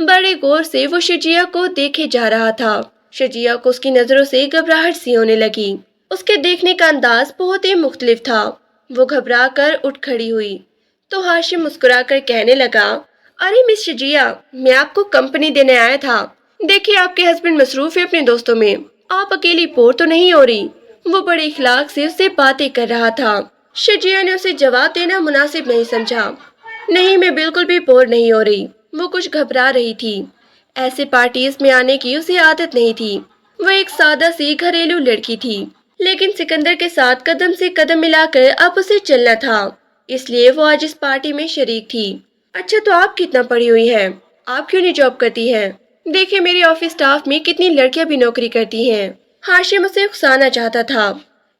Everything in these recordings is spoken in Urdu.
بڑے غور سے وہ شجیہ کو دیکھے جا رہا تھا۔ شجیہ کو اس کی نظروں سے گھبراہٹ سی ہونے لگی۔ اس کے دیکھنے کا انداز بہت ہی مختلف تھا۔ وہ گھبرا کر اٹھ کھڑی ہوئی تو ہاشم مسکرا کر کہنے لگا، ارے مس شجیہ، میں آپ کو کمپنی دینے آیا تھا۔ دیکھیے آپ کے ہسبینڈ مصروف ہے اپنے دوستوں میں، آپ اکیلی بور تو نہیں ہو رہی؟ وہ بڑے اخلاق سے اس سے باتیں کر رہا تھا۔ شجیہ نے اسے جواب دینا مناسب نہیں سمجھا۔ نہیں، میں بالکل بھی بور نہیں ہو رہی۔ وہ کچھ گھبرا رہی تھی۔ ایسے پارٹیز میں آنے کی اسے عادت نہیں تھی۔ وہ ایک سادہ سی گھریلو لڑکی تھی، لیکن سکندر کے ساتھ قدم سے قدم ملا کر اب اسے چلنا تھا، اس لیے وہ آج اس پارٹی میں شریک تھی۔ اچھا تو آپ کتنا پڑھی ہوئی ہیں؟ آپ کیوں نہیں جاب کرتی ہیں؟ دیکھیں میری آفس سٹاف میں کتنی لڑکیاں بھی نوکری کرتی ہیں۔ ہاشم اسے اکسانا چاہتا تھا۔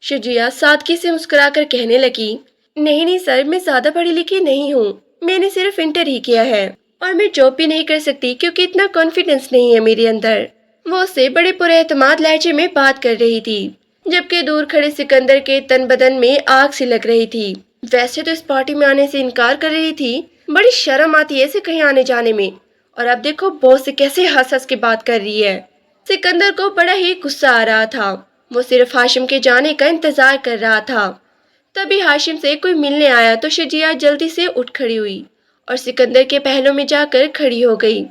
شجیہ سادگی سے مسکرا کر کہنے لگی، نہیں سر، میں زیادہ پڑھی لکھی نہیں ہوں، میں نے صرف انٹر ہی کیا ہے اور میں جاب بھی نہیں کر سکتی کیونکہ اتنا کانفیڈنس نہیں ہے میرے اندر۔ وہ اس سے بڑے پر اعتماد لہجے میں بات کر رہی تھی، جبکہ دور کھڑے سکندر کے تن بدن میں آگ سی لگ رہی تھی۔ ویسے تو اس پارٹی میں آنے سے انکار کر رہی تھی، بڑی شرم آتی ہے اسے کہیں آنے جانے میں، اور اب دیکھو باس سے کیسے ہنس ہنس کے بات کر رہی ہے۔ سکندر کو بڑا ہی غصہ آ رہا تھا۔ وہ صرف ہاشم کے جانے کا انتظار کر رہا تھا۔ تبھی ہاشم سے کوئی ملنے آیا تو شجیہ جلدی سے اٹھ کھڑی ہوئی اور سکندر کے پہلو میں جا کر کھڑی ہو گئی۔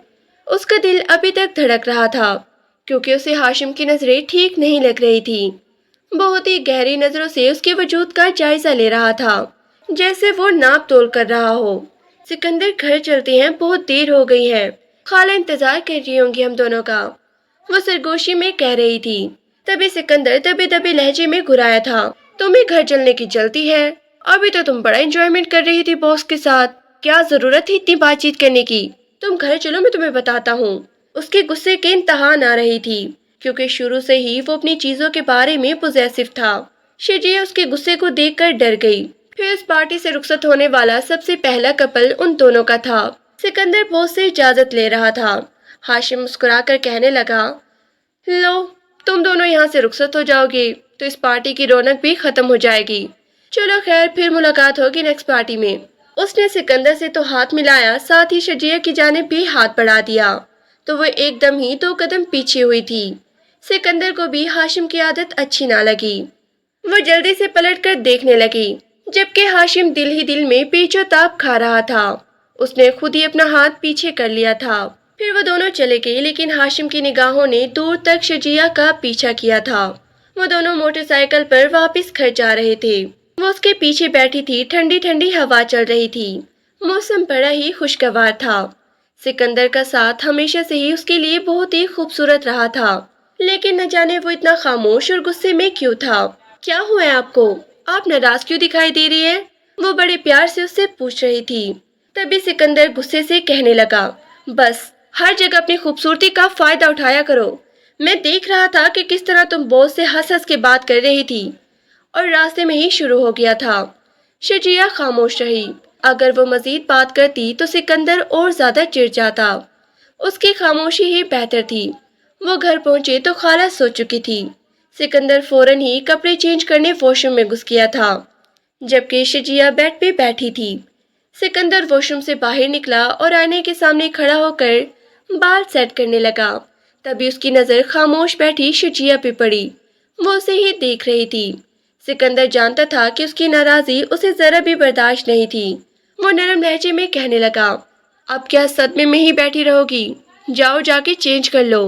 اس کا دل ابھی تک دھڑک رہا تھا کیونکہ اسے ہاشم کی نظریں ٹھیک نہیں لگ رہی تھی۔ بہت ہی گہری نظروں سے اس کے وجود کا جائزہ لے رہا تھا، جیسے وہ ناپ تول کر رہا ہو۔ سکندر گھر چلتے ہیں، بہت دیر ہو گئی ہے، خالہ انتظار کر رہی ہوں گی ہم دونوں کا، وہ سرگوشی میں کہہ رہی تھی۔ تبھی سکندر دبے دبے لہجے میں گھرایا تھا، تمہیں گھر چلنے کی جلدی ہے؟ ابھی تو تم بڑا انجوائمنٹ کر رہی تھی باس کے ساتھ، کیا ضرورت تھی اتنی بات چیت کرنے کی؟ تم گھر چلو، میں تمہیں بتاتا ہوں۔ اس کے غصے کے انتہا نہ رہی تھی کیونکہ شروع سے ہی وہ اپنی چیزوں کے بارے میں پوزیسو تھا۔ شجیہ اس کے غصے کو دیکھ کر ڈر گئی۔ پھر اس پارٹی سے رخصت ہونے والا سب سے پہلا کپل ان دونوں کا تھا۔ سکندر باس سے اجازت لے رہا تھا۔ ہاشم مسکرا کر کہنے لگا، لو تم دونوں یہاں سے رخصت ہو جاؤ گے تو اس پارٹی کی رونق بھی ختم ہو جائے گی۔ چلو خیر، پھر ملاقات ہوگی نیکسٹ پارٹی میں۔ اس نے سکندر سے تو ہاتھ ملایا، ساتھ ہی شجیہ کی جانب بھی ہاتھ بڑھا دیا تو وہ ایک دم ہی 2 قدم پیچھے ہوئی تھی۔ سکندر کو بھی ہاشم کی عادت اچھی نہ لگی۔ وہ جلدی سے پلٹ کر دیکھنے لگی، جبکہ ہاشم دل ہی دل میں پیچ و تاب کھا رہا تھا۔ اس نے خود ہی اپنا ہاتھ پیچھے کر لیا تھا۔ پھر وہ دونوں چلے گئے، لیکن ہاشم کی نگاہوں نے دور تک شجیہ کا پیچھا کیا تھا۔ وہ دونوں موٹر سائیکل پر واپس گھر جا رہے تھے۔ وہ اس کے پیچھے بیٹھی تھی، ٹھنڈی ٹھنڈی ہوا چل رہی تھی، موسم بڑا ہی خوشگوار تھا۔ سکندر کا ساتھ ہمیشہ سے ہی اس کے لیے بہت ہی خوبصورت رہا تھا، لیکن نہ جانے وہ اتنا خاموش اور غصے میں کیوں تھا۔ کیا ہوا ہے آپ کو؟ آپ ناراض کیوں دکھائی دے رہی ہے؟ وہ بڑے پیار سے اس سے پوچھ رہی تھی۔ تبھی سکندر غصے سے کہنے لگا، بس ہر جگہ اپنی خوبصورتی کا فائدہ اٹھایا کرو۔ میں دیکھ رہا تھا کہ کس طرح تم باس سے ہنس ہنس کے بات کر رہی تھی اور راستے میں ہی شروع ہو گیا تھا۔ شجیہ خاموش رہی۔ اگر وہ مزید بات کرتی تو سکندر اور زیادہ چڑ جاتا۔ اس کی خاموشی ہی بہتر تھی۔ وہ گھر پہنچے تو خالہ سو چکی تھی۔ سکندر فوراً ہی کپڑے چینج کرنے واش روم میں گھس گیا تھا، جبکہ شجیہ بیڈ پہ بیٹھی تھی۔ سکندر واش روم سے باہر نکلا اور آئینے کے سامنے کھڑا ہو کر بال سیٹ کرنے لگا۔ تبھی اس کی نظر خاموش بیٹھی شجیہ پہ پڑی۔ وہ اسے ہی دیکھ رہی تھی۔ سکندر جانتا تھا کہ اس کی ناراضی اسے ذرا بھی برداشت نہیں تھی۔ وہ نرم لہجے میں کہنے لگا، اب کیا صدمے میں ہی بیٹھی رہو گی؟ جاؤ جا کے چینج کر لو۔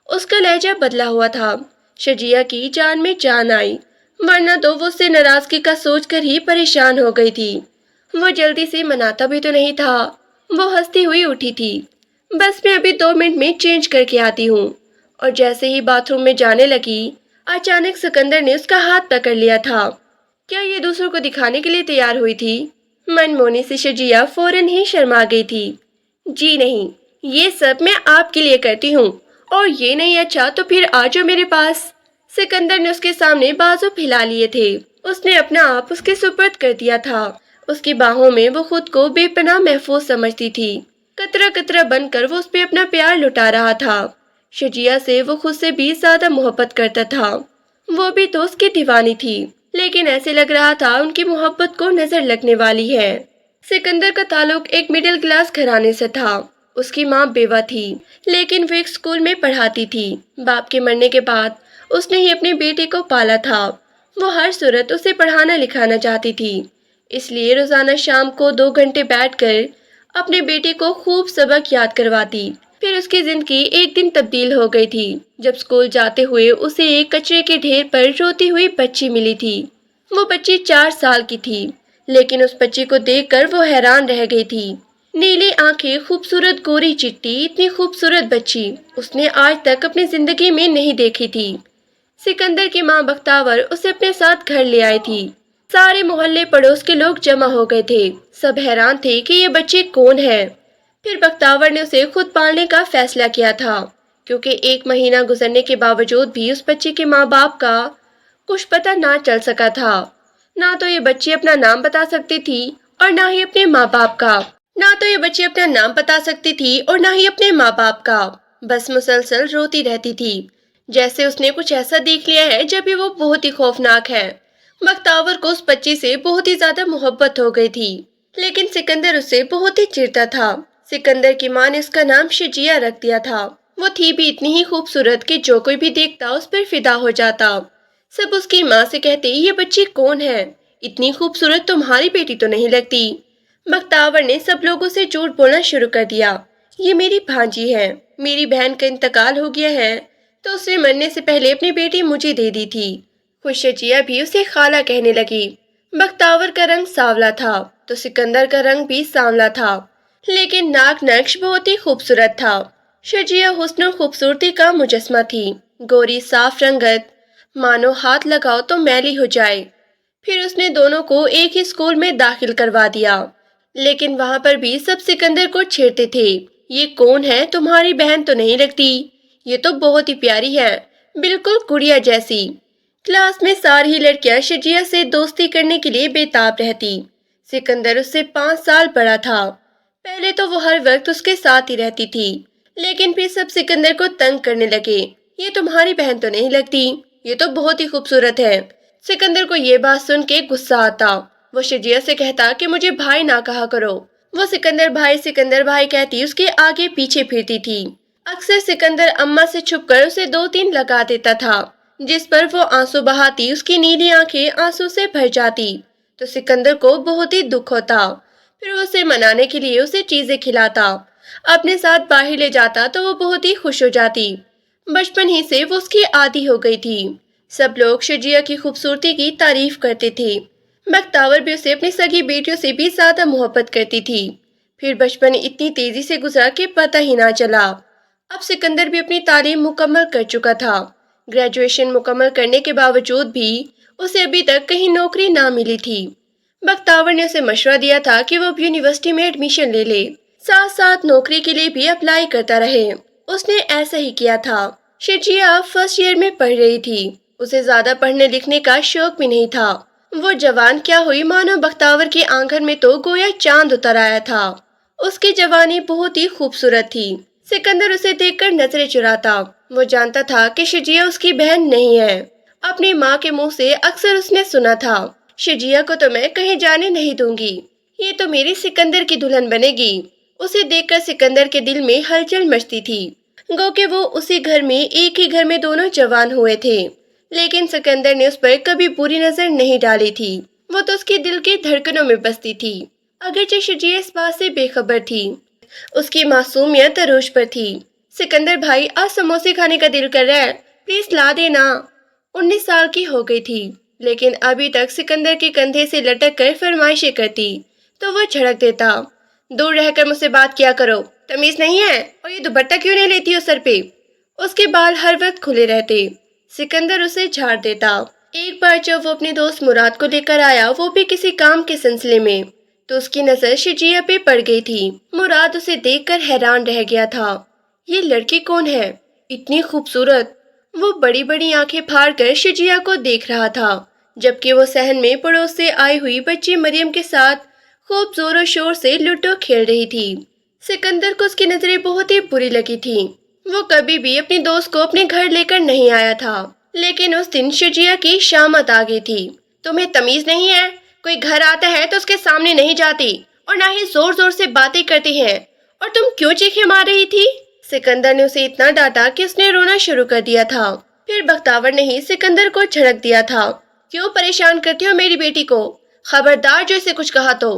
اس کا لہجہ بدلا ہوا تھا۔ شجیہ کی جان میں جان آئی، ورنہ تو وہ اس سے ناراضگی کا سوچ کر ہی پریشان ہو گئی تھی۔ وہ جلدی سے مناتا بھی تو نہیں تھا۔ وہ ہنستی ہوئی اٹھی تھی، بس میں ابھی 2 منٹ میں چینج کر کے آتی ہوں۔ اور جیسے ہی باتھ روم میں جانے لگی، اچانک سکندر نے اس کا ہاتھ پکڑ لیا تھا۔ کیا یہ دوسروں کو دکھانے کے لیے تیار ہوئی تھی؟ من مونی سے شجیہ فوراً ہی شرما گئی تھی۔ جی نہیں، یہ سب میں آپ کے لیے کرتی ہوں، اور یہ نہیں اچھا تو پھر آ جاؤ میرے پاس۔ سکندر نے اس کے سامنے بازو پھیلا لیے تھے۔ اس نے اپنا آپ اس کے سپرد کر دیا تھا۔ اس کی باہوں میں وہ خود کو بے پناہ محفوظ سمجھتی تھی۔ قطرہ قطرہ بن کر وہ اس پہ اپنا پیار لٹا رہا تھا۔ شجیہ سے وہ خود سے بھی زیادہ محبت کرتا تھا۔ وہ بھی تو اس کی دیوانی تھی، لیکن ایسے لگ رہا تھا ان کی محبت کو نظر لگنے والی ہے۔ سکندر کا تعلق ایک مڈل کلاس گھرانے سے تھا۔ اس کی ماں بیوہ تھی، لیکن وہ ایک اسکول میں پڑھاتی تھی۔ باپ کے مرنے کے بعد اس نے ہی اپنے بیٹے کو پالا تھا۔ وہ ہر صورت اسے پڑھانا لکھانا چاہتی تھی، اس لیے روزانہ شام کو 2 گھنٹے بیٹھ کر اپنے بیٹے کو خوب سبق یاد کرواتی۔ پھر اس کی زندگی ایک دن تبدیل ہو گئی تھی جب اسکول جاتے ہوئے اسے ایک کچرے کے ڈھیر پر روتی ہوئی بچی ملی تھی۔ وہ بچی 4 سال کی تھی، لیکن اس بچی کو دیکھ کر وہ حیران رہ گئی تھی۔ نیلی آنکھیں، خوبصورت گوری چٹی، اتنی خوبصورت بچی اس نے آج تک اپنی زندگی میں نہیں دیکھی تھی۔ سکندر کی ماں بختاور اسے اپنے ساتھ گھر لے آئی تھی۔ سارے محلے پڑوس کے لوگ جمع ہو گئے تھے، سب حیران تھے کہ یہ بچے کون ہے۔ پھر بختاور نے اسے خود پالنے کا فیصلہ کیا تھا، کیونکہ 1 مہینہ گزرنے کے باوجود بھی اس بچے کے ماں باپ کا کچھ پتہ نہ چل سکا تھا۔ نہ تو یہ بچی اپنا نام بتا سکتی تھی اور نہ ہی اپنے ماں باپ کا۔ بس مسلسل روتی رہتی تھی، جیسے اس نے کچھ ایسا دیکھ لیا ہے جب بھی وہ بہت ہی خوفناک ہے۔ بختاور کو اس بچی سے بہت ہی زیادہ محبت ہو گئی تھی، لیکن سکندر اسے بہت ہی چڑھتا تھا۔ سکندر کی ماں نے اس کا نام شجیہ رکھ دیا تھا۔ وہ تھی بھی اتنی ہی خوبصورت کہ جو کوئی بھی دیکھتا اس پر فدا ہو جاتا۔ سب اس کی ماں سے کہتے، یہ بچی کون ہے؟ اتنی خوبصورت تمہاری بیٹی تو نہیں لگتی۔ بختاور نے سب لوگوں سے جھوٹ بولنا شروع کر دیا۔ یہ میری بھانجی ہے، میری بہن کا انتقال ہو گیا ہے تو اس نے مرنے سے پہلے اپنی بیٹی مجھے دے دی تھی۔ خود شجیہ بھی اسے خالہ کہنے لگی۔ بختاور کا رنگ سانولا تھا تو سکندر کا رنگ بھی سانولا تھا، لیکن ناک نقش بہت ہی خوبصورت تھا۔ شجیہ حسن و خوبصورتی کا مجسمہ تھی، گوری صاف رنگت، مانو ہاتھ لگاؤ تو میلی ہو جائے۔ پھر اس نے دونوں کو ایک ہی اسکول میں داخل کروا دیا، لیکن وہاں پر بھی سب سکندر کو چھیڑتے تھے۔ یہ کون ہے؟ تمہاری بہن تو نہیں لگتی، یہ تو بہت ہی پیاری ہے، بالکل گڑیا جیسی۔ کلاس میں ساری لڑکیاں شجیہ سے دوستی کرنے کے لیے بے تاب رہتی۔ سکندر اس سے 5 سال بڑا تھا۔ پہلے تو وہ ہر وقت اس کے ساتھ ہی رہتی تھی، لیکن پھر سب سکندر کو تنگ کرنے لگے۔ یہ تمہاری بہن تو نہیں لگتی، یہ تو بہت ہی خوبصورت ہے۔ سکندر کو یہ بات سن کے غصہ آتا۔ وہ شجیہ سے کہتا کہ مجھے بھائی نہ کہا کرو۔ وہ سکندر بھائی کہتی اس کے آگے پیچھے پھرتی تھی۔ اکثر سکندر اماں سے چھپ کر اسے 2-3 لگا دیتا تھا، جس پر وہ آنسو بہاتی اس کی نیلی آنکھیں آنسو سے بھر جاتی تو سکندر کو بہت ہی دکھ ہوتا۔ پھر وہ اسے منانے کے لیے اسے چیزیں کھلاتا، اپنے ساتھ باہر لے جاتا تو وہ بہت ہی خوش ہو جاتی۔ بچپن ہی سے وہ اس کی عادی ہو گئی تھی۔ سب لوگ شجیہ کی خوبصورتی کی تعریف کرتے تھے۔ بختاور بھی اسے اپنی سگی بیٹیوں سے بھی زیادہ محبت کرتی تھی۔ پھر بچپن اتنی تیزی سے گزرا کہ پتہ ہی نہ چلا۔ اب سکندر بھی اپنی تعلیم مکمل کر چکا تھا۔ گریجویشن مکمل کرنے کے باوجود بھی اسے ابھی تک کہیں نوکری نہ ملی تھی۔ بختاور نے اسے مشورہ دیا تھا کہ وہ اب یونیورسٹی میں ایڈمیشن لے لے، ساتھ ساتھ نوکری کے لیے بھی اپلائی کرتا رہے۔ اس نے ایسا ہی کیا تھا۔ شجیہ فرسٹ ایئر میں پڑھ رہی تھی، اسے زیادہ پڑھنے لکھنے کا شوق بھی نہیں تھا۔ وہ جوان کیا ہوئی مانو بختاور کے آنگن میں تو گویا چاند اتر آیا تھا۔ اس کی جوانی بہت ہی خوبصورت تھی۔ سکندر اسے دیکھ کر نظریں چراتا۔ وہ جانتا تھا کہ شجیہ اس کی بہن نہیں ہے۔ اپنی ماں کے منہ سے اکثر اس نے سنا تھا، شجیہ کو تو میں کہیں جانے نہیں دوں گی، یہ تو میری سکندر کی دلہن بنے گی۔ اسے دیکھ کر سکندر کے دل میں ہلچل مچتی تھی، گو کہ وہ اسی گھر میں ایک ہی گھر میں دونوں جوان ہوئے تھے، لیکن سکندر نے اس پر کبھی بری نظر نہیں ڈالی تھی۔ وہ تو اس کے دل کی دھڑکنوں میں بستی تھی، اگرچہ شجیہ اس بات سے بے خبر تھی۔ اس کی معصومیت عروج پر تھی۔ سکندر بھائی، آج سموسے کھانے کا دل کر رہا ہے، پلیز لا دینا۔ 19 سال کی ہو گئی تھی، لیکن ابھی تک سکندر کے کندھے سے لٹک کر فرمائشیں کرتی تو وہ جھڑک دیتا، دور رہ کر مجھ سے بات کیا کرو، تمیز نہیں ہے؟ اور یہ دوپٹہ کیوں نہیں لیتی ہو سر پہ؟ اس کے بال ہر وقت کھلے رہتے۔ سکندر اسے جھاڑ دیتا۔ ایک بار جب وہ اپنے دوست مراد کو لے کر آیا، وہ بھی کسی کام کے سلسلے میں، تو اس کی نظر شجیہ پہ پڑ گئی تھی۔ مراد اسے دیکھ کر حیران رہ گیا تھا۔ یہ لڑکی کون ہے؟ اتنی خوبصورت۔ وہ بڑی بڑی آنکھیں پھاڑ کر شجیہ کو دیکھ رہا تھا، جبکہ وہ صحن میں پڑوس سے آئی ہوئی بچی مریم کے ساتھ خوب زور و شور سے لوڈو کھیل رہی تھی۔ سکندر کو اس کی نظریں بہت ہی بری لگی تھی۔ وہ کبھی بھی اپنی دوست کو اپنے گھر لے کر نہیں آیا تھا، لیکن اس دن شجیہ کی شامت آ گئی تھی۔ تمہیں تمیز نہیں ہے؟ کوئی گھر آتا ہے تو اس کے سامنے نہیں جاتی، اور نہ ہی زور زور سے باتیں کرتی ہیں، اور تم کیوں چیخیں مار رہی تھی؟ سکندر نے اسے اتنا ڈانٹا کہ اس نے رونا شروع کر دیا تھا۔ پھر بختاور نے ہی سکندر کو جھڑک دیا تھا۔ کیوں پریشان کرتے ہو میری بیٹی کو؟ خبردار جو اسے کچھ کہا تو۔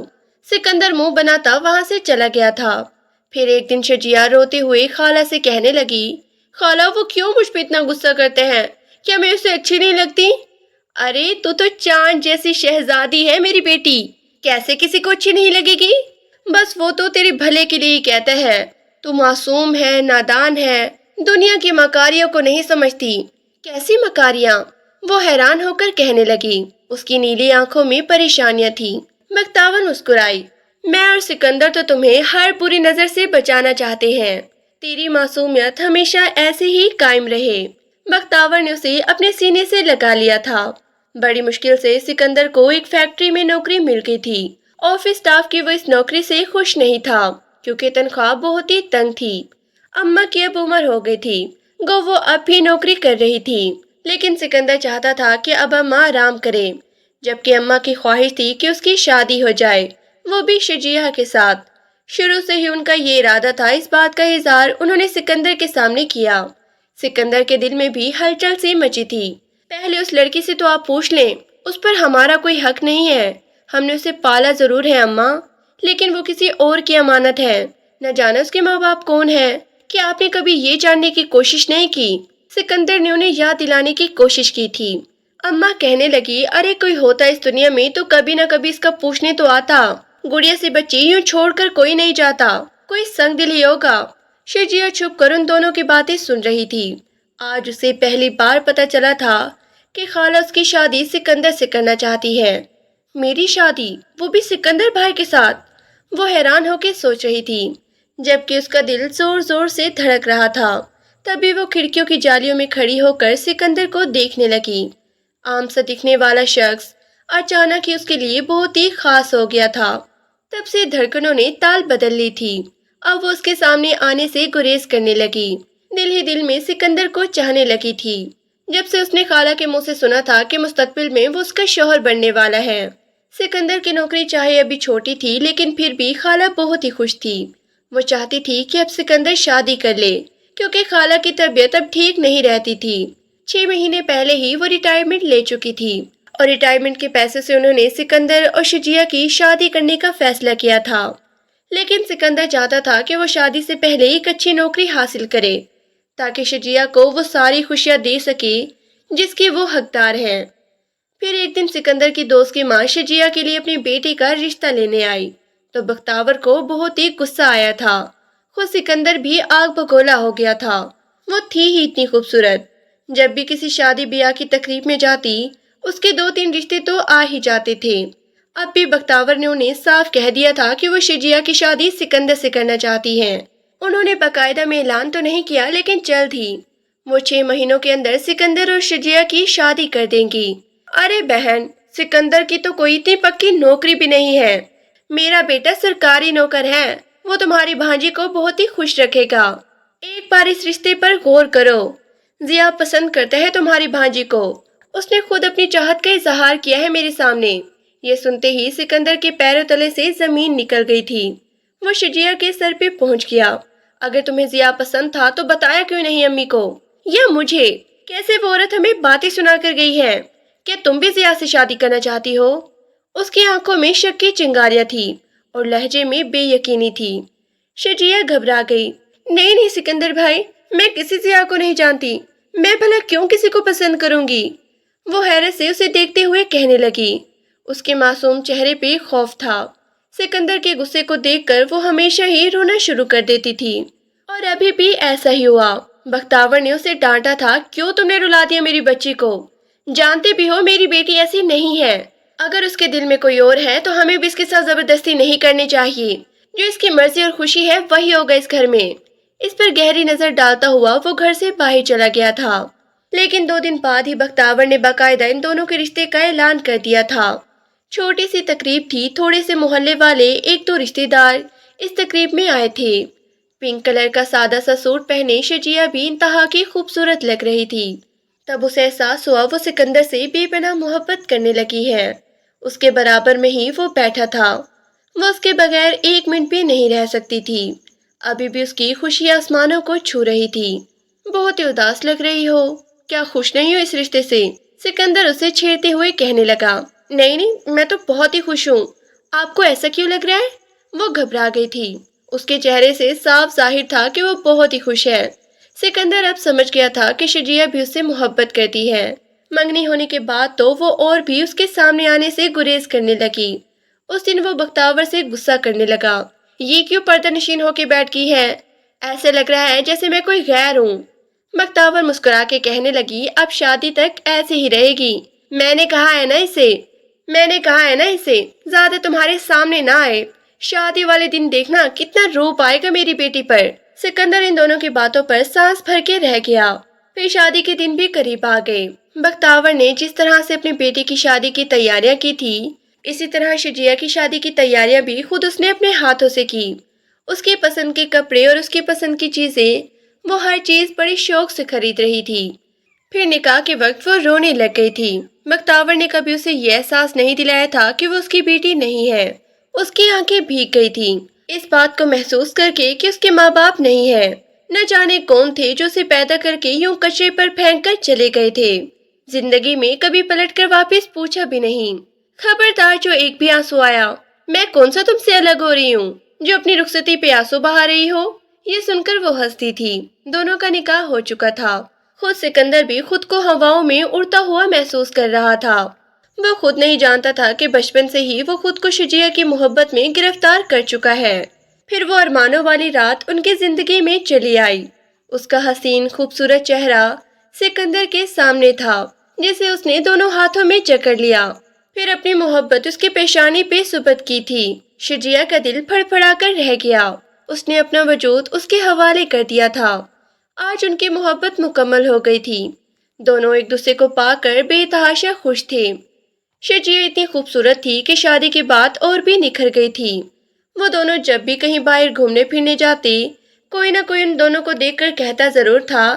سکندر منہ بناتا وہاں سے چلا گیا تھا۔ پھر ایک دن شجیع روتے ہوئے خالہ سے کہنے لگی، خالہ وہ کیوں مجھ پہ اتنا غصہ کرتے ہیں؟ کیا میں اسے اچھی نہیں لگتی؟ ارے تو چاند جیسی شہزادی ہے میری بیٹی، کیسے کسی کو اچھی نہیں لگے گی؟ بس وہ تو تیرے بھلے کے لیے ہی کہتا ہے۔ تو معصوم ہے، نادان ہے، دنیا کی مکاریوں کو نہیں سمجھتی۔ کیسی مکاریاں؟ وہ حیران ہو کر کہنے لگی۔ اس کی نیلی آنکھوں میں پریشانیاں تھی۔ بختاور مسکرائی، میں اور سکندر تو تمہیں ہر بری نظر سے بچانا چاہتے ہیں۔ تیری معصومیت ہمیشہ ایسے ہی قائم رہے۔ بختاور نے اسے اپنے سینے سے لگا لیا تھا۔ بڑی مشکل سے سکندر کو ایک فیکٹری میں نوکری مل گئی تھی۔ آفس سٹاف کی وہ اس نوکری سے خوش نہیں تھا کیونکہ تنخواہ بہت ہی تنگ تھی۔ اماں کی اب عمر ہو گئی تھی، گو وہ اب بھی نوکری کر رہی تھی، لیکن سکندر چاہتا تھا کہ اب اماں آرام کرے، جبکہ اماں کی خواہش تھی کہ اس کی شادی ہو جائے، وہ بھی شجیع کے ساتھ۔ شروع سے ہی ان کا یہ ارادہ تھا۔ اس بات کا اظہار انہوں نے سکندر کے سامنے کیا۔ سکندر کے دل میں بھی ہلچل سی مچی تھی۔ پہلے اس لڑکی سے تو آپ پوچھ لیں، اس پر ہمارا کوئی حق نہیں ہے۔ ہم نے اسے پالا ضرور ہے اماں، لیکن وہ کسی اور کی امانت ہے۔ نہ جانا اس کے ماں باپ کون ہیں؟ کیا آپ نے کبھی یہ جاننے کی کوشش نہیں کی؟ سکندر نے انہیں یاد دلانے کی کوشش کی تھی۔ اماں کہنے لگی، ارے کوئی ہوتا اس دنیا میں تو کبھی نہ کبھی اس کا پوچھنے تو آتا۔ گڑیا سے بچی یوں چھوڑ کر کوئی نہیں جاتا، کوئی سنگ دلی ہوگا۔ شجیع چھپ کر ان دونوں کی باتیں سن رہی تھی۔ آج اسے پہلی بار پتا چلا تھا کہ خالہ اس کی شادی سکندر سے کرنا چاہتی ہے۔ میری شادی، وہ بھی سکندر بھائی کے ساتھ؟ وہ حیران ہو کے سوچ رہی تھی، جبکہ اس کا دل زور زور سے دھڑک رہا تھا۔ تبھی وہ کھڑکیوں کی جالیوں میں کھڑی ہو کر سکندر کو دیکھنے لگی۔ عام سا دکھنے والا شخص اچانک ہی اس کے لیے بہت ہی خاص ہو گیا تھا۔ تب سے دھڑکنوں نے تال بدل لی تھی۔ اب وہ اس کے سامنے آنے سے گریز کرنے لگی۔ دل ہی دل میں سکندر کو چاہنے لگی تھی۔ جب سے اس نے خالہ کے منہ سے سنا تھا کہ مستقبل میں وہ اس کا شوہر بننے والا ہے۔ سکندر کی نوکری چاہے ابھی چھوٹی تھی، لیکن پھر بھی خالہ بہت ہی خوش تھی۔ وہ چاہتی تھی کہ اب سکندر شادی کر لے، کیونکہ خالہ کی طبیعت اب ٹھیک نہیں رہتی تھی۔ 6 مہینے پہلے ہی وہ ریٹائرمنٹ لے چکی تھی، اور ریٹائرمنٹ کے پیسے سے انہوں نے سکندر اور شجیع کی شادی کرنے کا فیصلہ کیا تھا۔ لیکن سکندر چاہتا تھا کہ وہ شادی سے پہلے ایک اچھی نوکری حاصل کرے، تاکہ شجیع کو وہ ساری خوشیاں دے سکے جس کی وہ حقدار ہے۔ پھر ایک دن سکندر کی دوست کی ماں شجیع کے لیے اپنی بیٹی کا رشتہ لینے آئی تو بختاور کو بہت ہی غصہ آیا تھا۔ خود سکندر بھی آگ بگولا ہو گیا تھا۔ وہ تھی ہی اتنی خوبصورت، جب بھی کسی شادی بیاہ کی تقریب میں جاتی، اس کے 2-3 رشتے تو آ ہی جاتے تھے۔ اب بھی بختاور نے انہیں صاف کہہ دیا تھا کہ وہ شجیع کی شادی سکندر سے کرنا چاہتی ہیں۔ انہوں نے باقاعدہ میں اعلان تو نہیں کیا، لیکن جلد ہی وہ 6 مہینوں کے اندر سکندر اور شجیع کی شادی کر دیں گی۔ ارے بہن، سکندر کی تو کوئی اتنی پکی نوکری بھی نہیں ہے۔ میرا بیٹا سرکاری نوکر ہے، وہ تمہاری بھانجی کو بہت ہی خوش رکھے گا۔ ایک بار اس رشتے پر غور کرو۔ ضیاء پسند کرتا ہے تمہاری بھانجی کو، اس نے خود اپنی چاہت کا اظہار کیا ہے میرے سامنے۔ یہ سنتے ہی سکندر کے پیروں تلے سے زمین نکل گئی تھی۔ وہ شجیع کے سر پہ پہنچ گیا۔ اگر تمہیں ضیاء پسند تھا تو بتایا کیوں نہیں امی کو یا مجھے؟ کیسے وہ عورت ہمیں باتیں سنا کر گئی ہے؟ کیا تم بھی ضیاء سے شادی کرنا چاہتی ہو؟ اس کی آنکھوں میں شک کی چنگاریاں تھی اور لہجے میں بے یقینی تھی۔ شجیع گھبرا گئی۔ نہیں نہیں سکندر بھائی، میں کسی ضیاء کو نہیں جانتی، میں بھلا کیوں کسی کو پسند کروں گی؟ وہ حیرت سے اسے دیکھتے ہوئے کہنے لگی۔ اس کے معصوم چہرے پہ خوف تھا۔ سکندر کے غصے کو دیکھ کر وہ ہمیشہ ہی رونا شروع کر دیتی تھی، اور ابھی بھی ایسا ہی ہوا۔ بختاور نے اسے ڈانٹا تھا، کیوں تم نے رلا دیا میری بچی کو؟ جانتے بھی ہو میری بیٹی ایسی نہیں ہے۔ اگر اس کے دل میں کوئی اور ہے تو ہمیں بھی اس کے ساتھ زبردستی نہیں کرنی چاہیے۔ جو اس کی مرضی اور خوشی ہے وہی ہوگا اس گھر میں۔ اس پر گہری نظر ڈالتا ہوا وہ گھر سے باہر چلا گیا تھا۔ لیکن 2 دن بعد ہی بختاور نے باقاعدہ ان دونوں کے رشتے کا اعلان کر دیا تھا۔ چھوٹی سی تقریب تھی، تھوڑے سے محلے والے 1-2 رشتے دار اس تقریب میں آئے تھے۔ پنک کلر کا سادہ سا سوٹ پہنے شجیع بھی انتہا کی خوبصورت لگ رہی تھی۔ تب اسے احساس ہوا وہ سکندر سے بے پناہ محبت کرنے لگی ہے۔ اس کے برابر میں ہی وہ بیٹھا تھا، وہ اس کے بغیر 1 منٹ بھی نہیں رہ سکتی تھی۔ ابھی بھی اس کی خوشی آسمانوں کو چھو رہی تھی۔ بہت ہی اداس لگ رہی ہو، کیا خوش نہیں ہو اس رشتے سے؟ سکندر اسے چھیڑتے ہوئے کہنے لگا۔ نہیں نہیں، میں تو بہت ہی خوش ہوں۔ آپ کو ایسا کیوں لگ رہا ہے؟ وہ گھبرا گئی تھی۔ اس کے چہرے سے صاف ظاہر تھا کہ وہ بہت ہی خوش ہے۔ سکندر اب سمجھ گیا تھا کہ شجیہ بھی اس سے محبت کرتی ہے۔ منگنی ہونے کے بعد تو وہ اور بھی اس کے سامنے آنے سے گریز کرنے لگی۔ اس دن وہ بختاور سے غصہ کرنے لگا۔ یہ کیوں پردہ نشین ہو کے بیٹھ گئی ہے؟ ایسے لگ رہا ہے جیسے میں کوئی غیر ہوں۔ بختاور مسکرا کے کہنے لگی، اب شادی تک ایسے ہی رہے گی۔ میں نے کہا ہے نا اسے زیادہ تمہارے سامنے نہ آئے۔ شادی والے دن دیکھنا کتنا روپ آئے گا میری بیٹی پر۔ سکندر ان دونوں کی باتوں پر سانس بھر کے رہ گیا۔ پھر شادی کے دن بھی قریب آ گئے۔ بختاور نے جس طرح سے اپنی بیٹی کی شادی کی تیاریاں کی تھی، اسی طرح شجیہ کی شادی کی تیاریاں بھی خود اس نے اپنے ہاتھوں سے کی۔ اس کی پسند کے کپڑے اور اس کی پسند کی چیزیں، وہ ہر چیز بڑی شوق سے خرید رہی تھی۔ پھر نکاح کے وقت وہ رونے لگ گئی تھی۔ بختاور نے کبھی اسے یہ احساس نہیں دلایا تھا کہ وہ اس کی بیٹی نہیں ہے۔ اس کی آنکھیں بھیگ گئی تھیں اس بات کو محسوس کر کے کہ اس کے ماں باپ نہیں ہے۔ نہ جانے کون تھے جو اسے پیدا کر کے یوں کچرے پر پھینک کر چلے گئے تھے۔ زندگی میں کبھی پلٹ کر واپس پوچھا بھی نہیں۔ خبردار جو ایک بھی آنسو آیا، میں کون سا تم سے الگ ہو رہی ہوں جو اپنی رخصتی پہ آنسو بہا رہی ہو؟ یہ سن کر وہ ہنستی تھی۔ دونوں کا نکاح ہو چکا تھا۔ خود سکندر بھی خود کو ہواؤں میں اڑتا ہوا محسوس کر رہا تھا۔ وہ خود نہیں جانتا تھا کہ بچپن سے ہی وہ خود کو شجیہ کی محبت میں گرفتار کر چکا ہے۔ پھر وہ ارمانوں والی رات ان کی زندگی میں چلی آئی۔ اس کا حسین خوبصورت چہرہ سکندر کے سامنے تھا، جسے اس نے دونوں ہاتھوں میں جکڑ لیا۔ پھر اپنی محبت اس کی پیشانی پہ سپرد کی تھی۔ شجیہ کا دل پھڑ پھڑا کر رہ گیا۔ اس نے اپنا وجود اس کے حوالے کر دیا تھا۔ آج ان کی محبت مکمل ہو گئی تھی۔ دونوں ایک دوسرے کو پا کر بے تحاشا خوش تھے۔ شجیہ اتنی خوبصورت تھی کہ شادی کے بعد اور بھی نکھر گئی تھی۔ وہ دونوں جب بھی کہیں باہر گھومنے پھرنے جاتے، کوئی نہ کوئی ان دونوں کو دیکھ کر کہتا ضرور تھا،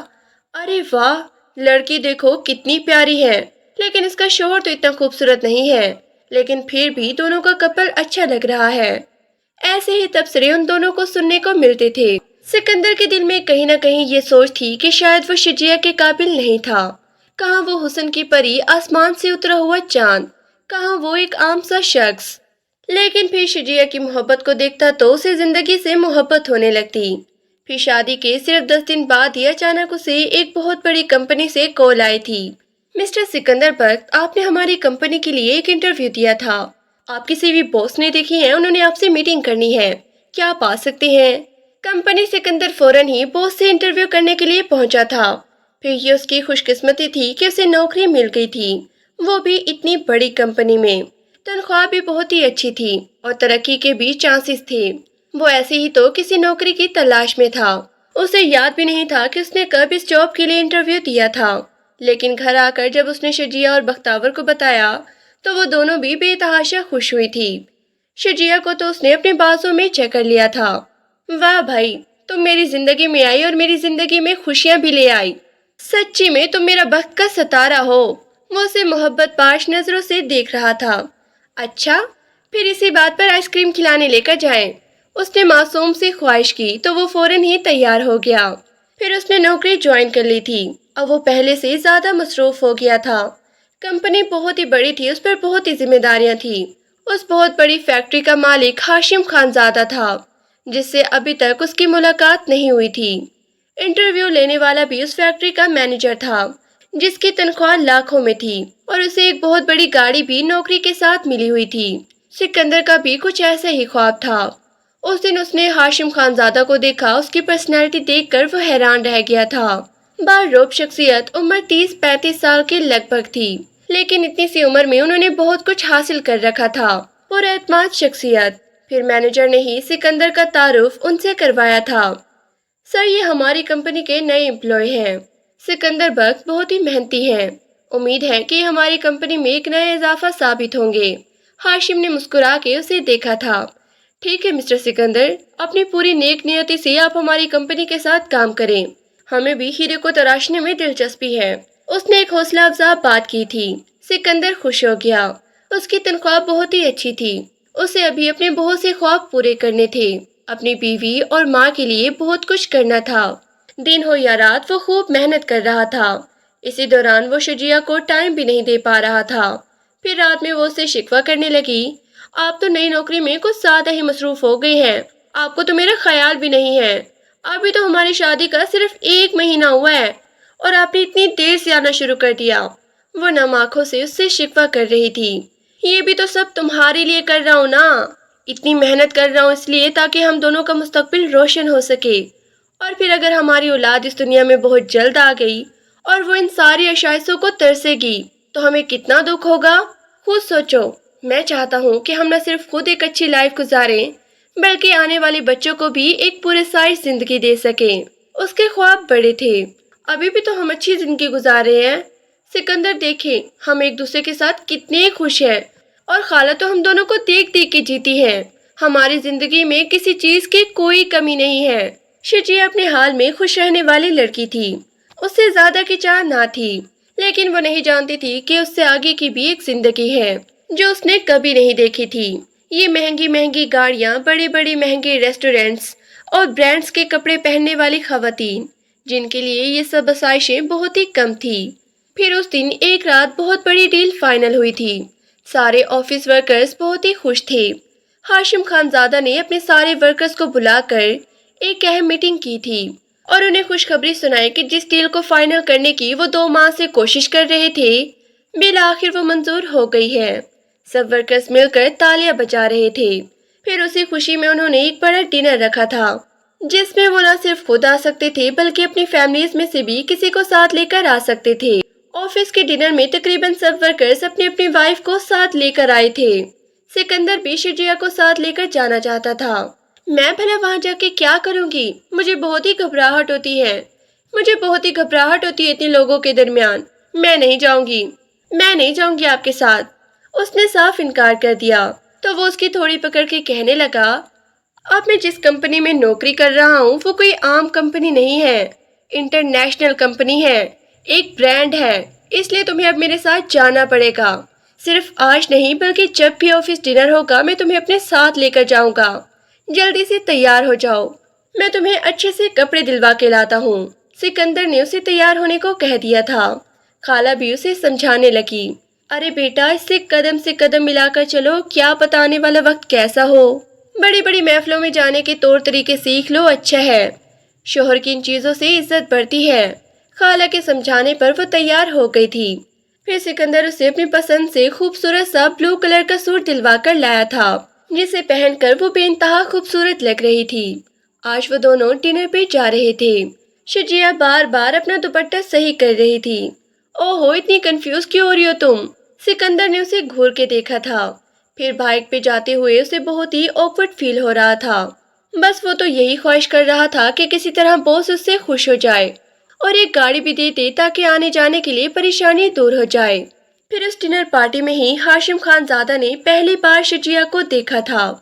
ارے واہ، لڑکی دیکھو کتنی پیاری ہے، لیکن اس کا شوہر تو اتنا خوبصورت نہیں ہے، لیکن پھر بھی دونوں کا کپل اچھا لگ رہا ہے۔ ایسے ہی تبصرے ان دونوں کو سننے کو ملتے تھے۔ سکندر کے دل میں کہیں نہ کہیں یہ سوچ تھی کہ شاید وہ شجیہ کے قابل نہیں تھا۔ کہاں وہ حسن کی پری، آسمان سے اترا ہوا چاند، کہاں وہ ایک عام سا شخص۔ لیکن پھر شجیہ کی محبت کو دیکھتا تو اسے زندگی سے محبت ہونے لگتی۔ پھر شادی کے صرف 10 دن بعد ہی اچانک اسے ایک بہت بڑی کمپنی سے کال آئی تھی۔ مسٹر سکندر بخت، آپ نے ہماری کمپنی کے لیے ایک انٹرویو دیا تھا۔ آپ کی سی وی باس نے دیکھی ہے، انہوں نے آپ سے میٹنگ کرنی ہے، کیا آپ آ سکتے ہیں؟ کمپنی سکندر فوراً ہی باس سے انٹرویو کرنے کے لیے پہنچا تھا۔ پھر یہ اس کی خوش قسمتی تھی کہ اسے نوکری مل گئی تھی، وہ بھی اتنی بڑی کمپنی میں۔ تنخواہ بھی بہت ہی اچھی تھی اور ترقی کے بھی چانسز تھے۔ وہ ایسے ہی تو کسی نوکری کی تلاش میں تھا۔ اسے یاد بھی نہیں تھا کہ اس نے کب اس جاب کے لیے انٹرویو دیا تھا، لیکن گھر آ کر جب اس نے شجیہ اور بختاور کو بتایا تو وہ دونوں بھی بے تحاشا خوش ہوئی تھی۔ شجیہ کو تو اس نے اپنے بازوں میں جکڑ لیا تھا۔ واہ بھائی، تم میری زندگی میں آئی اور میری زندگی میں خوشیاں بھی لے آئی۔ سچی میں تم میرا بخت کا ستارہ ہو۔ وہ اسے محبت پاش نظروں سے دیکھ رہا تھا۔ اچھا، پھر اسی بات پر آئس کریم کھلانے لے کر جائیں۔ اس نے معصوم سی خواہش کی تو وہ فوراً ہی تیار ہو گیا۔ پھر اس نے نوکری جوائن کر لی تھی۔ اب وہ پہلے سے زیادہ مصروف ہو گیا تھا۔ کمپنی بہت ہی بڑی تھی، اس پر بہت ہی ذمہ داریاں تھیں۔ اس بہت بڑی فیکٹری کا مالک ہاشم خان زادہ تھا، جس سے ابھی تک اس کی ملاقات نہیں ہوئی تھی۔ انٹرویو لینے والا بھی اس فیکٹری کا مینیجر تھا، جس کی تنخواہ لاکھوں میں تھی، اور اسے ایک بہت بڑی گاڑی بھی نوکری کے ساتھ ملی ہوئی تھی۔ سکندر کا بھی کچھ ایسا ہی خواب تھا۔ اس دن اس نے ہاشم خان زادہ کو دیکھا، اس کی پرسنالٹی دیکھ کر وہ حیران رہ گیا تھا۔ باروب شخصیت، عمر 30-35 سال کے لگ بھگ تھی، لیکن اتنی سی عمر میں انہوں نے بہت کچھ حاصل کر رکھا تھا۔ پر اعتماد شخصیت۔ پھر مینیجر نے ہی سکندر کا تعارف ان سے کروایا تھا۔ سر، یہ ہماری کمپنی کے نئے امپلائی ہیں۔ سکندر بخت بہت ہی محنتی ہیں، امید ہے کہ ہماری کمپنی میں ایک نیا اضافہ ثابت ہوں گے۔ ہاشم نے مسکرا کے اسے دیکھا تھا۔ ٹھیک ہے مسٹر سکندر، اپنی پوری نیک نیتی سے آپ ہماری کمپنی کے ساتھ کام کریں، ہمیں بھی ہیرے کو تراشنے میں دلچسپی ہے۔ اس نے ایک حوصلہ افزا بات کی تھی۔ سکندر خوش ہو گیا۔ اس کی تنخواہ بہت ہی اچھی تھی، اسے ابھی اپنے بہت سے خواب پورے کرنے تھے۔ اپنی بیوی اور ماں کے لیے بہت کچھ کرنا تھا۔ دن ہو یا رات وہ خوب محنت کر رہا تھا۔ اسی دوران وہ شجیہ کو ٹائم بھی نہیں دے پا رہا تھا۔ پھر رات میں وہ اسے شکوہ کرنے لگی، آپ تو نئی نوکری میں کچھ زیادہ ہی مصروف ہو گئی ہیں، آپ کو تو میرا خیال بھی نہیں ہے، ابھی تو ہماری شادی کا صرف 1 مہینہ ہوا ہے اور آپ نے اتنی دیر سے آنا شروع کر دیا۔ وہ نم آنکھوں سے اس سے شکوہ کر رہی تھی، یہ بھی تو سب تمہارے لیے کر رہا ہوں نا، اتنی محنت کر رہا ہوں اس لیے تاکہ ہم دونوں کا مستقبل روشن ہو سکے، اور پھر اگر ہماری اولاد اس دنیا میں بہت جلد آ گئی اور وہ ان ساری اشائشوں کو ترسے گی تو ہمیں کتنا دکھ ہوگا۔ خود سوچو، میں چاہتا ہوں کہ ہم نہ صرف خود ایک اچھی لائف گزاریں بلکہ آنے والے بچوں کو بھی ایک پورے سائز زندگی دے سکیں۔ اس کے خواب بڑے تھے، ابھی بھی تو ہم اچھی زندگی گزار رہے ہیں سکندر، دیکھیں ہم ایک دوسرے کے ساتھ کتنے خوش ہیں، اور خالہ تو ہم دونوں کو دیکھ دیکھ کے جیتی ہے، ہماری زندگی میں کسی چیز کی کوئی کمی نہیں ہے۔ شجیہ اپنے حال میں خوش رہنے والی لڑکی تھی، اس سے زیادہ کی چاہ نہ تھی، لیکن وہ نہیں جانتی تھی کہ اس سے آگے کی بھی ایک زندگی ہے جو اس نے کبھی نہیں دیکھی تھی۔ یہ مہنگی مہنگی گاڑیاں، بڑے بڑے مہنگے ریسٹورینٹس اور برانڈز کے کپڑے پہننے والی خواتین جن کے لیے یہ سب آسائشیں بہت ہی کم تھی۔ پھر اس دن ایک رات بہت بڑی ڈیل فائنل ہوئی تھی، سارے آفس ورکرز بہت ہی خوش تھے۔ ہاشم خان زادہ نے اپنے سارے ورکرز کو بلا کر ایک اہم میٹنگ کی تھی اور انہیں خوشخبری سنائی کہ جس ڈیل کو فائنل کرنے کی وہ 2 ماہ سے کوشش کر رہے تھے بالآخر وہ منظور ہو گئی ہے۔ سب ورکرز مل کر تالیاں بجا رہے تھے۔ پھر اسی خوشی میں انہوں نے ایک بڑا ڈنر رکھا تھا جس میں وہ نہ صرف خود آ سکتے تھے بلکہ اپنی فیملیز میں سے بھی کسی کو ساتھ لے کر آ سکتے تھے۔ آفس کے ڈنر میں تقریباً سب ورکرز اپنی اپنی وائف کو ساتھ لے کر آئے تھے۔ سکندر بھی شجیہ کو ساتھ لے کر جانا چاہتا تھا۔ میں بھلا وہاں جا کے کیا کروں گی؟ مجھے بہت ہی گھبراہٹ ہوتی ہے، اتنے لوگوں کے درمیان، میں نہیں جاؤں گی آپ کے ساتھ۔ اس نے صاف انکار کر دیا تو وہ اس کی تھوڑی پکڑ کے کہنے لگا، اب میں جس کمپنی میں نوکری کر رہا ہوں وہ کوئی عام کمپنی نہیں ہے، انٹرنیشنل کمپنی ہے، ایک برانڈ ہے، اس لیے تمہیں اب میرے ساتھ جانا پڑے گا۔ صرف آج نہیں بلکہ جب بھی آفس ڈنر ہوگا میں تمہیں اپنے ساتھ لے کر جاؤں گا، جلدی سے تیار ہو جاؤ، میں تمہیں اچھے سے کپڑے دلوا کے لاتا ہوں۔ سکندر نے اسے تیار ہونے کو کہہ دیا تھا۔ خالہ بھی اسے سمجھانے لگی، ارے بیٹا اس سے قدم ملا کر چلو، کیا پتہ آنے والا وقت کیسا ہو، بڑی بڑی محفلوں میں جانے کے طور طریقے سیکھ لو، اچھا ہے، شوہر کی ان چیزوں سے عزت بڑھتی ہے۔ خالہ کے سمجھانے پر وہ تیار ہو گئی تھی۔ پھر سکندر اسے اپنی پسند سے خوبصورت سا بلو کلر کا سوٹ دلوا کر لایا تھا جسے پہن کر وہ بے انتہا خوبصورت لگ رہی تھی۔ آج وہ دونوں ڈنر پہ جا رہے تھے۔ شجیہ بار بار اپنا دوپٹہ صحیح کر رہی تھی۔ اوہو اتنی کنفیوز کیوں ہو رہی ہو تم؟ سکندر نے اسے گھور کے دیکھا تھا۔ پھر بائک پہ جاتے ہوئے اسے بہت ہی آکورڈ فیل ہو رہا تھا۔ بس وہ تو یہی خواہش کر رہا تھا کہ کسی طرح باس اس سے خوش ہو جائے اور ایک گاڑی بھی دیتے تاکہ آنے جانے کے لیے پریشانی دور ہو جائے۔ پھر اس ڈنر پارٹی میں ہی ہاشم خان زادہ نے پہلی بار شجیہ کو دیکھا تھا۔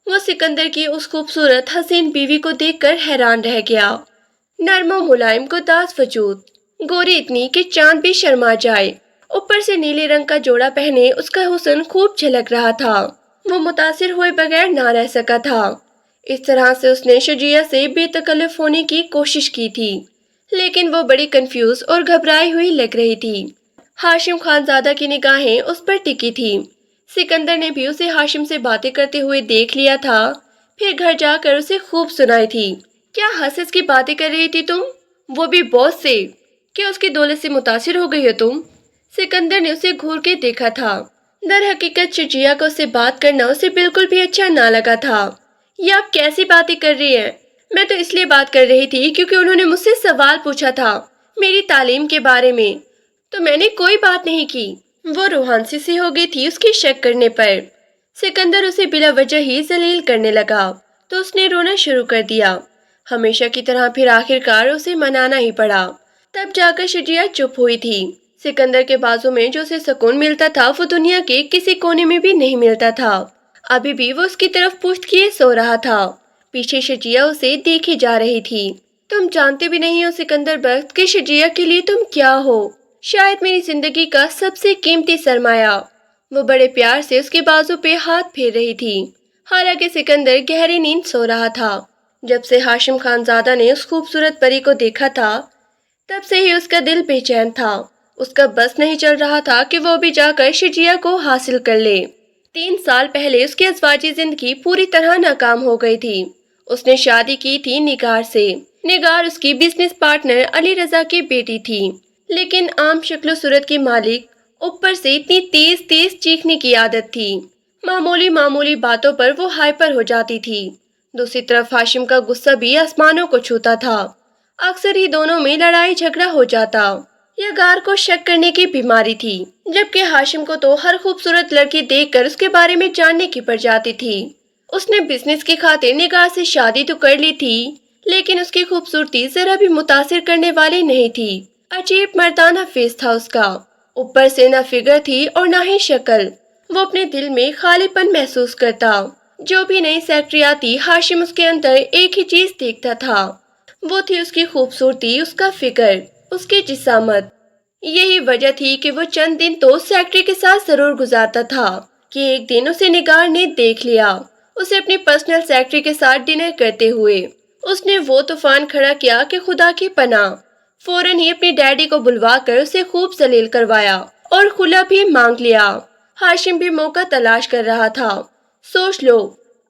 وہ سکندر کی اس خوبصورت حسین بیوی کو دیکھ کر حیران رہ گیا۔ نرم و ملائم گداز وجود، گوری اتنی کہ چاند بھی شرما جائے، اوپر سے نیلے رنگ کا جوڑا پہنے اس کا حسن خوب جھلک رہا تھا۔ وہ متاثر ہوئے بغیر نہ رہ سکا تھا۔ اس طرح سے اس نے شجیہ سے بے تکلف ہونے کی کوشش کی تھی، لیکن وہ بڑی کنفیوز اور گھبرائی ہوئی لگ رہی تھی۔ ہاشم خان زادہ کی نگاہیں اس پر ٹکی تھی۔ سکندر نے بھی اسے ہاشم سے باتیں کرتے ہوئے دیکھ لیا تھا، پھر گھر جا کر اسے خوب سنائی تھی۔ کیا ہنس کی باتیں کر رہی تھی تم؟ وہ بھی باس سے؟ کیا اس کی دولت سے متاثر ہو گئی ہو تم؟ سکندر نے اسے گھور کے دیکھا تھا۔ در حقیقت شجیہ کو اس سے بات کرنا اسے بالکل بھی اچھا نہ لگا تھا۔ یہ آپ کیسی باتیں کر رہی ہیں؟ میں تو اس لیے بات کر رہی تھی کیونکہ انہوں نے مجھ سے سوال پوچھا تھا میری تعلیم کے بارے میں، تو میں نے کوئی بات نہیں کی۔ وہ روحانسی سی ہو گئی تھی اس کی شک کرنے پر۔ سکندر اسے بلا وجہ ہی ذلیل کرنے لگا تو اس نے رونا شروع کر دیا۔ ہمیشہ کی طرح پھر آخرکار اسے منانا ہی پڑا۔ تب جا کر شجیہ چپ ہوئی تھی۔ سکندر کے بازو میں جو اسے سکون ملتا تھا وہ دنیا کے کسی کونے میں بھی نہیں ملتا تھا۔ ابھی بھی وہ اس کی طرف پشت کیے سو رہا تھا۔ پیچھے شجیہ اسے دیکھی جا رہی تھی۔ تم جانتے بھی نہیں ہو سکندر بخت کہ شجیہ کے لیے تم کیا ہو، شاید میری زندگی کا سب سے قیمتی سرمایہ۔ وہ بڑے پیار سے اس کے بازو پہ ہاتھ پھیر رہی تھی۔ حالانکہ سکندر گہری نیند سو رہا تھا۔ جب سے ہاشم خانزادہ نے اس خوبصورت پری کو دیکھا تھا تب سے ہی اس کا دل بے چین تھا۔ اس کا بس نہیں چل رہا تھا کہ وہ بھی جا کر شجیہ کو حاصل کر لے۔ 3 سال پہلے اس کی ازواجی زندگی پوری طرح ناکام ہو گئی تھی۔ اس نے شادی کی تھی نگار سے۔ نگار اس کی بزنس پارٹنر علی رضا کی بیٹی تھی، لیکن عام شکل و صورت کی مالک، اوپر سے اتنی تیز تیز چیخنے کی عادت تھی۔ معمولی باتوں پر وہ ہائپر ہو جاتی تھی۔ دوسری طرف ہاشم کا غصہ بھی آسمانوں کو چھوتا تھا۔ اکثر ہی دونوں میں لڑائی جھگڑا ہو جاتا۔ یگار کو شک کرنے کی بیماری تھی، جبکہ ہاشم کو تو ہر خوبصورت لڑکی دیکھ کر اس کے بارے میں جاننے کی پڑ جاتی تھی۔ اس نے بزنس کی خاطر نگار سے شادی تو کر لی تھی، لیکن اس کی خوبصورتی ذرا بھی متاثر کرنے والی نہیں تھی۔ عجیب مردانہ فیس تھا اس کا، اوپر سے نہ فگر تھی اور نہ ہی شکل۔ وہ اپنے دل میں خالی پن محسوس کرتا۔ جو بھی نئی سیکٹری آتی ہاشم اس کے اندر ایک ہی چیز دیکھتا تھا، وہ تھی اس کی خوبصورتی، اس کا فگر، اس کی جسامت۔ یہی وجہ تھی کہ وہ چند دن تو سیکٹری کے ساتھ ضرور گزارتا تھا کہ ایک دن اسے نگار نے دیکھ لیا، اسے اپنی پرسنل سیکٹری کے ساتھ ڈنر کرتے ہوئے۔ اس نے وہ طوفان کھڑا کیا کہ خدا کی پناہ، فوراً ہی اپنی ڈیڈی کو بلوا کر اسے خوب ذلیل کروایا اور خلا بھی مانگ لیا۔ ہاشم بھی موقع تلاش کر رہا تھا۔ سوچ لو،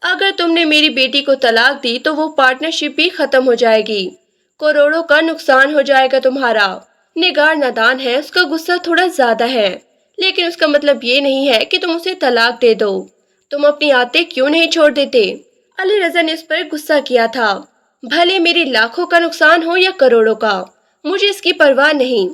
اگر تم نے میری بیٹی کو طلاق دی تو وہ پارٹنرشپ بھی ختم ہو جائے گی، کروڑوں کا نقصان ہو جائے گا تمہارا۔ نگار نادان ہے، اس کا غصہ تھوڑا زیادہ ہے، لیکن اس کا مطلب یہ نہیں ہے کہ تم اسے طلاق دے دو۔ تم اپنی عادتیں کیوں نہیں چھوڑ دیتے؟ علی رضا نے اس پر غصہ کیا تھا۔ بھلے میری لاکھوں کا نقصان ہو یا کروڑوں کا، مجھے اس کی پرواہ نہیں،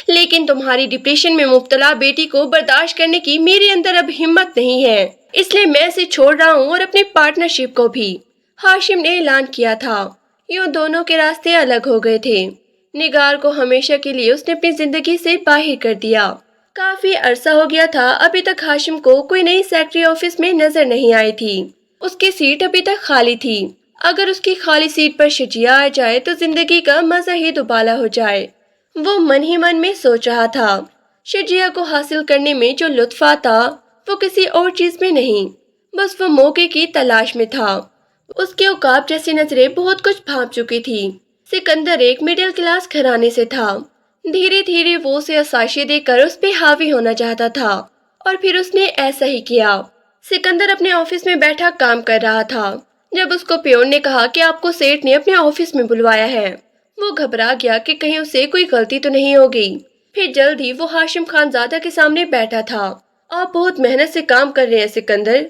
لیکن تمہاری ڈپریشن میں مبتلا بیٹی کو برداشت کرنے کی میرے اندر اب ہمت نہیں ہے، اس لیے میں اسے چھوڑ رہا ہوں اور اپنی پارٹنرشپ کو بھی۔ ہاشم نے اعلان کیا تھا۔ یوں دونوں کے راستے الگ ہو گئے تھے۔ نگار کو ہمیشہ کے لیے اس نے اپنی زندگی سے باہر کر دیا۔ کافی عرصہ ہو گیا تھا، ابھی تک ہاشم کو کوئی نئی سیکٹری آفس میں نظر نہیں آئی تھی۔ اس کی سیٹ ابھی تک خالی تھی۔ اگر اس کی خالی سیٹ پر شجیہ آ جائے تو زندگی کا مزہ ہی دوبالا ہو جائے۔ وہ من ہی من میں سوچ رہا تھا۔ شجیہ کو حاصل کرنے میں جو لطف آتا وہ کسی اور چیز میں نہیں، بس وہ موقع کی تلاش میں تھا۔ اس کے عقاب جیسی نظریں بہت کچھ بھانپ چکی تھی۔ سکندر ایک مڈل کلاس گھرانے سے تھا۔ دھیرے دھیرے وہ اسے عشائشی دے کر اس پہ حاوی ہونا چاہتا تھا، اور پھر اس نے ایسا ہی کیا۔ سکندر اپنے آفس میں بیٹھا کام کر رہا تھا جب اس کو پیون نے کہا کہ آپ کو سیٹ نے اپنے آفس میں بلوایا ہے۔ وہ گھبرا گیا کہ کہیں اسے کوئی غلطی تو نہیں ہو گئی۔ پھر جلد ہی وہ ہاشم خانزادہ کے سامنے بیٹھا تھا۔ آپ بہت محنت سے کام کر رہے ہیں سکندر،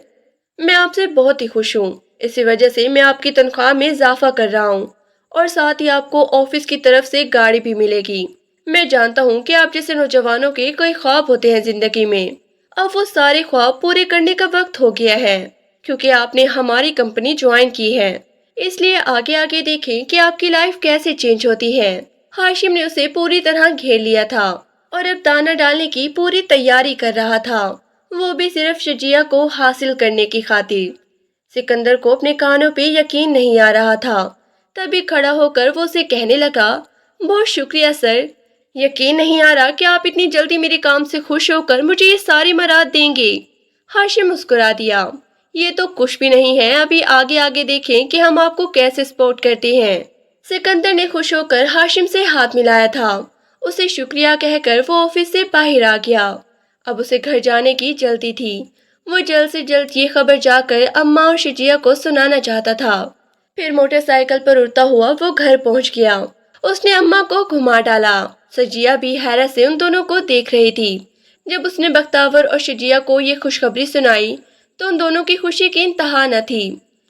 میں آپ سے بہت ہی خوش ہوں۔ اسی وجہ سے میں آپ کی تنخواہ میں اضافہ کر رہا ہوں، اور ساتھ ہی آپ کو آفس کی طرف سے گاڑی بھی ملے گی۔ میں جانتا ہوں کہ آپ جیسے نوجوانوں کے کئی خواب ہوتے ہیں زندگی میں، اب وہ سارے خواب پورے کرنے کا وقت ہو گیا ہے، کیونکہ آپ نے ہماری کمپنی جوائن کی ہے۔ اس لیے آگے آگے دیکھیں کہ آپ کی لائف کیسے چینج ہوتی ہے۔ ہاشم نے اسے پوری طرح گھیر لیا تھا اور اب دانہ ڈالنے کی پوری تیاری کر رہا تھا، وہ بھی صرف شجیہ کو حاصل کرنے کی خاطر۔ سکندر کو اپنے کانوں پہ یقین نہیں آ رہا تھا، تبھی کھڑا ہو کر وہ اسے کہنے لگا، بہت شکریہ سر، یقین نہیں آ رہا کہ آپ اتنی جلدی میرے کام سے خوش ہو کر مجھے یہ ساری مراد دیں گے۔ ہاشم مسکرا دیا، یہ تو کچھ بھی نہیں ہے، ابھی آگے آگے دیکھیں کہ ہم آپ کو کیسے سپورٹ کرتے ہیں۔ سکندر نے خوش ہو کر ہاشم سے ہاتھ ملایا تھا، اسے شکریہ کہہ کر وہ آفس سے باہر آ گیا۔ اب اسے گھر جانے کی جلدی تھی، وہ جلد سے جلد یہ خبر جا کر اماں اور شجیہ کو سنانا چاہتا تھا۔ پھر موٹر سائیکل پر اڑتا ہوا وہ گھر پہنچ گیا۔ اس نے اماں کو گھما ڈالا۔ شجیہ بھی حیرت سے ان دونوں کو دیکھ رہی تھی۔ جب اس نے بختیور اور شجیہ کو یہ خوشخبری سنائی تو ان دونوں کی خوشی کی انتہا نہ تھی۔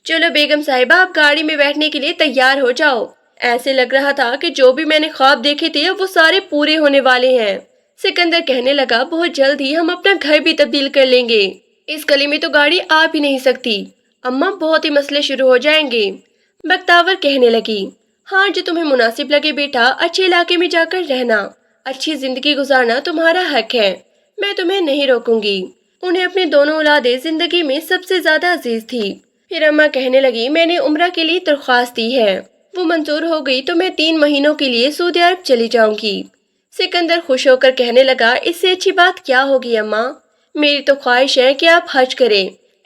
چلو بیگم صاحبہ، آپ گاڑی میں بیٹھنے کے لیے تیار ہو جاؤ، ایسے لگ رہا تھا کہ جو بھی میں نے خواب دیکھے تھے اب وہ سارے پورے ہونے والے ہیں۔ سکندر کہنے لگا، بہت جلد ہی ہم اپنا گھر بھی تبدیل کر لیں گے، اس گلی میں تو گاڑی آ بھی نہیں سکتی، اماں بہت ہی مسئلے شروع ہو جائیں گے۔ بختیور کہنے لگی، ہاں جو تمہیں مناسب لگے بیٹا، اچھے علاقے میں جا کر رہنا، اچھی زندگی گزارنا تمہارا حق ہے، میں تمہیں نہیں روکوں گی۔ انہیں اپنے دونوں اولادیں زندگی میں سب سے زیادہ عزیز تھی۔ پھر اماں کہنے لگی، میں نے عمرہ کے لیے درخواست دی ہے، وہ منظور ہو گئی تو میں 3 مہینوں کے لیے سعودی عرب چلی جاؤں گی۔ سکندر خوش ہو کر کہنے لگا، اس سے اچھی بات کیا ہوگی اماں، میری تو خواہش ہے کہ آپ حج کریں،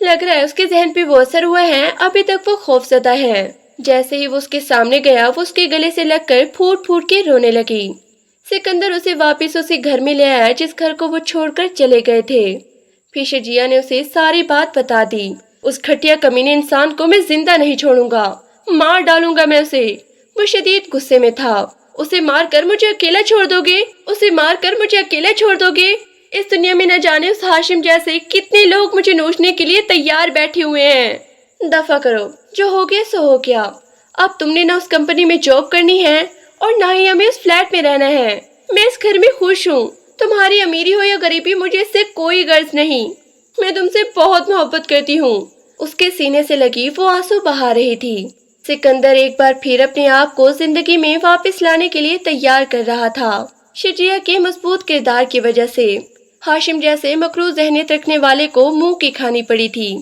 لگ رہا ہے اس کے ذہن پہ وہ اثر ہوا ہے، ابھی تک وہ خوفزدہ ہے۔ جیسے ہی وہ اس کے سامنے گیا وہ اس کے گلے سے لگ کر پھوٹ پھوٹ کے رونے لگی۔ سکندر اسے واپس اسی گھر میں لے آیا جس گھر کو وہ چھوڑ کر چلے گئے تھے۔ پھر شجیہ نے اسے ساری بات بتا دی۔ اس گھٹیا کمینے انسان کو میں زندہ نہیں چھوڑوں گا، مار ڈالوں گا میں اسے۔ وہ شدید غصے میں تھا۔ اسے مار کر مجھے اکیلا چھوڑ دو گے؟ اسے مار کر مجھے اکیلا چھوڑ دو گے؟ اس دنیا میں نہ جانے اس ہاشم جیسے کتنے لوگ مجھے نوچنے کے لیے تیار بیٹھے ہوئے ہیں۔ دفع کرو، جو ہو گیا سو ہو گیا۔ اب تم نے نہ اس کمپنی میں جاب کرنی ہے اور نہ ہی ہمیں اس فلیٹ میں رہنا ہے۔ میں اس گھر میں خوش ہوں۔ تمہاری امیری ہو یا غریبی مجھے اس سے کوئی غرض نہیں۔ میں تم سے بہت محبت کرتی ہوں۔ اس کے سینے سے لگی وہ آنسو بہا رہی تھی۔ سکندر ایک بار پھر اپنے آپ کو زندگی میں واپس لانے کے لیے تیار کر رہا تھا، شجیہ کے مضبوط کردار کی وجہ سے۔ ہاشم جیسے مکروہ ذہنیت رکھنے والے کو منہ کی کھانی پڑی تھی۔